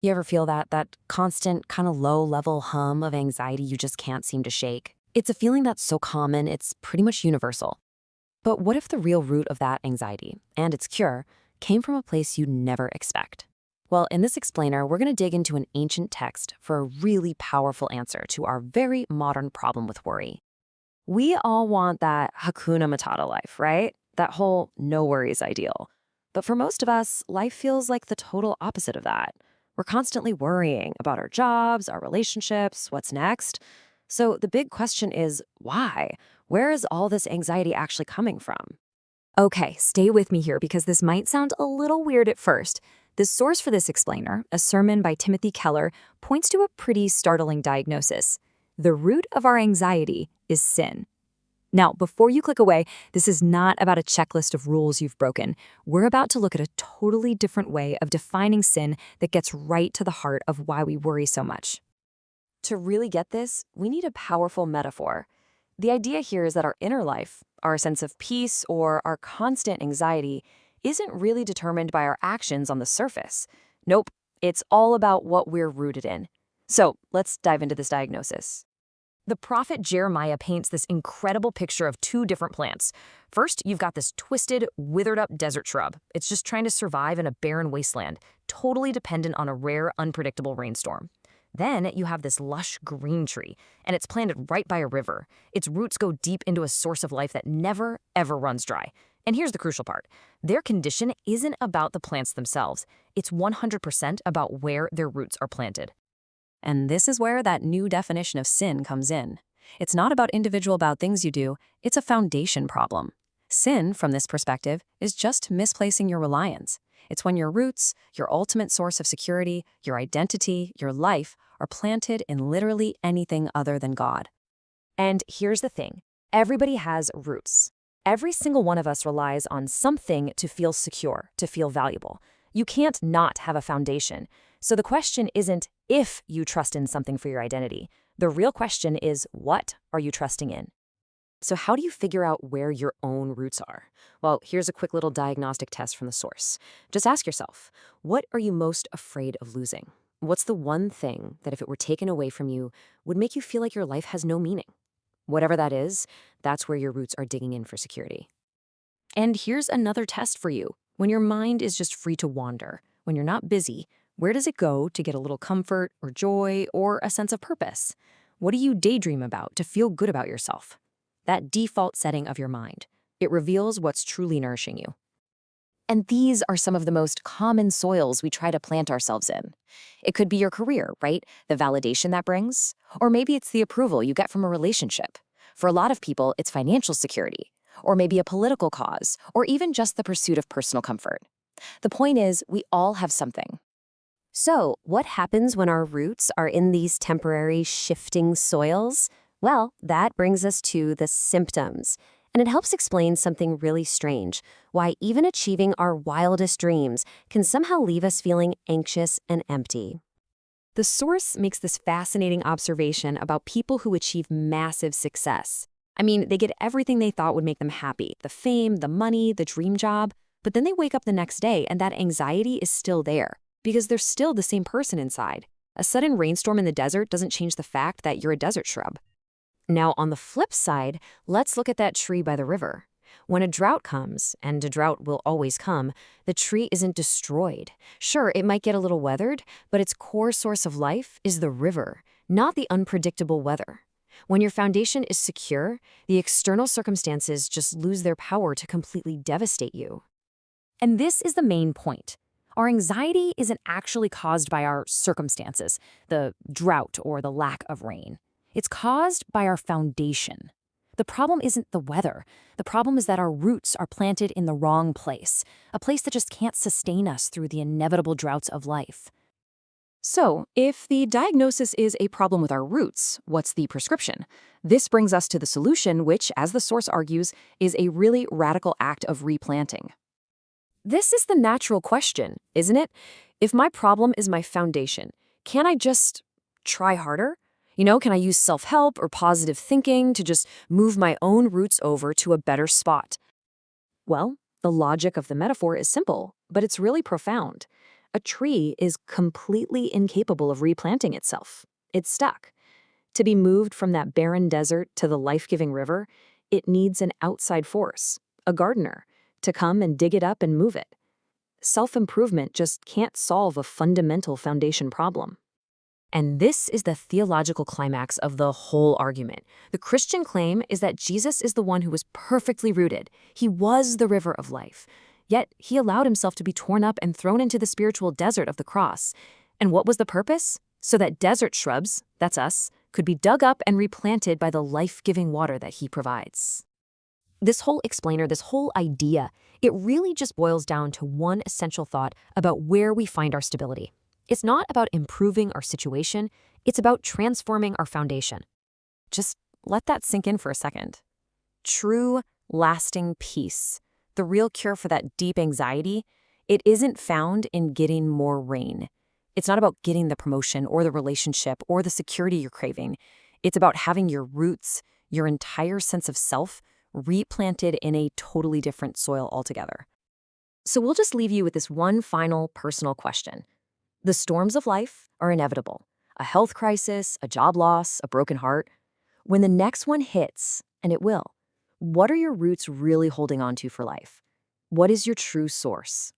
You ever feel that constant kind of low-level hum of anxiety you just can't seem to shake? It's a feeling that's so common, it's pretty much universal. But what if the real root of that anxiety, and its cure, came from a place you'd never expect? Well, in this explainer, we're going to dig into an ancient text for a really powerful answer to our very modern problem with worry. We all want that Hakuna Matata life, right? That whole no worries ideal. But for most of us, life feels like the total opposite of that. We're constantly worrying about our jobs, our relationships, what's next. So the big question is, why? Where is all this anxiety actually coming from? Okay, stay with me here because this might sound a little weird at first. The source for this explainer, a sermon by Timothy Keller, points to a pretty startling diagnosis. The root of our anxiety is sin. Now, before you click away, this is not about a checklist of rules you've broken. We're about to look at a totally different way of defining sin that gets right to the heart of why we worry so much. To really get this, we need a powerful metaphor. The idea here is that our inner life, our sense of peace, or our constant anxiety isn't really determined by our actions on the surface. Nope, it's all about what we're rooted in. So let's dive into this diagnosis. The prophet Jeremiah paints this incredible picture of two different plants. First, you've got this twisted, withered up desert shrub. It's just trying to survive in a barren wasteland, totally dependent on a rare, unpredictable rainstorm. Then you have this lush green tree, and it's planted right by a river. Its roots go deep into a source of life that never, ever runs dry. And here's the crucial part. Their condition isn't about the plants themselves. It's 100% about where their roots are planted. And this is where that new definition of sin comes in. It's not about individual bad things you do, it's a foundation problem. Sin, from this perspective, is just misplacing your reliance. It's when your roots, your ultimate source of security, your identity, your life, are planted in literally anything other than God. And here's the thing. Everybody has roots. Every single one of us relies on something to feel secure, to feel valuable. You can't not have a foundation. So the question isn't if you trust in something for your identity. The real question is, what are you trusting in? So how do you figure out where your own roots are? Well, here's a quick little diagnostic test from the source. Just ask yourself, what are you most afraid of losing? What's the one thing that if it were taken away from you would make you feel like your life has no meaning? Whatever that is, that's where your roots are digging in for security. And here's another test for you. When your mind is just free to wander, when you're not busy, where does it go to get a little comfort or joy or a sense of purpose? What do you daydream about to feel good about yourself? That default setting of your mind. It reveals what's truly nourishing you. And these are some of the most common soils we try to plant ourselves in. It could be your career, right? The validation that brings. Or maybe it's the approval you get from a relationship. For a lot of people, it's financial security. Or maybe a political cause. Or even just the pursuit of personal comfort. The point is, we all have something. So, what happens when our roots are in these temporary shifting soils? Well, that brings us to the symptoms. And it helps explain something really strange, why even achieving our wildest dreams can somehow leave us feeling anxious and empty. The source makes this fascinating observation about people who achieve massive success. I mean, they get everything they thought would make them happy, the fame, the money, the dream job, but then they wake up the next day and that anxiety is still there, because they're still the same person inside. A sudden rainstorm in the desert doesn't change the fact that you're a desert shrub. Now, on the flip side, let's look at that tree by the river. When a drought comes, and a drought will always come, the tree isn't destroyed. Sure, it might get a little weathered, but its core source of life is the river, not the unpredictable weather. When your foundation is secure, the external circumstances just lose their power to completely devastate you. And this is the main point. Our anxiety isn't actually caused by our circumstances, the drought or the lack of rain. It's caused by our foundation. The problem isn't the weather. The problem is that our roots are planted in the wrong place, a place that just can't sustain us through the inevitable droughts of life. So, if the diagnosis is a problem with our roots, what's the prescription? This brings us to the solution, which, as the source argues, is a really radical act of replanting. This is the natural question, isn't it? If my problem is my foundation, can I just try harder? Can I use self-help or positive thinking to just move my own roots over to a better spot? Well, the logic of the metaphor is simple, but it's really profound. A tree is completely incapable of replanting itself. It's stuck. To be moved from that barren desert to the life-giving river, it needs an outside force, a gardener, to come and dig it up and move it. Self-improvement just can't solve a fundamental foundation problem. And this is the theological climax of the whole argument. The Christian claim is that Jesus is the one who was perfectly rooted. He was the river of life. Yet he allowed himself to be torn up and thrown into the spiritual desert of the cross. And what was the purpose? So that desert shrubs, that's us, could be dug up and replanted by the life-giving water that he provides. This whole explainer, this whole idea, it really just boils down to one essential thought about where we find our stability. It's not about improving our situation, it's about transforming our foundation. Just let that sink in for a second. True, lasting peace, the real cure for that deep anxiety, it isn't found in getting more rain. It's not about getting the promotion or the relationship or the security you're craving. It's about having your roots, your entire sense of self, replanted in a totally different soil altogether. So we'll just leave you with this one final personal question. The storms of life are inevitable. A health crisis, a job loss, a broken heart. When the next one hits, and it will, what are your roots really holding on to for life? What is your true source?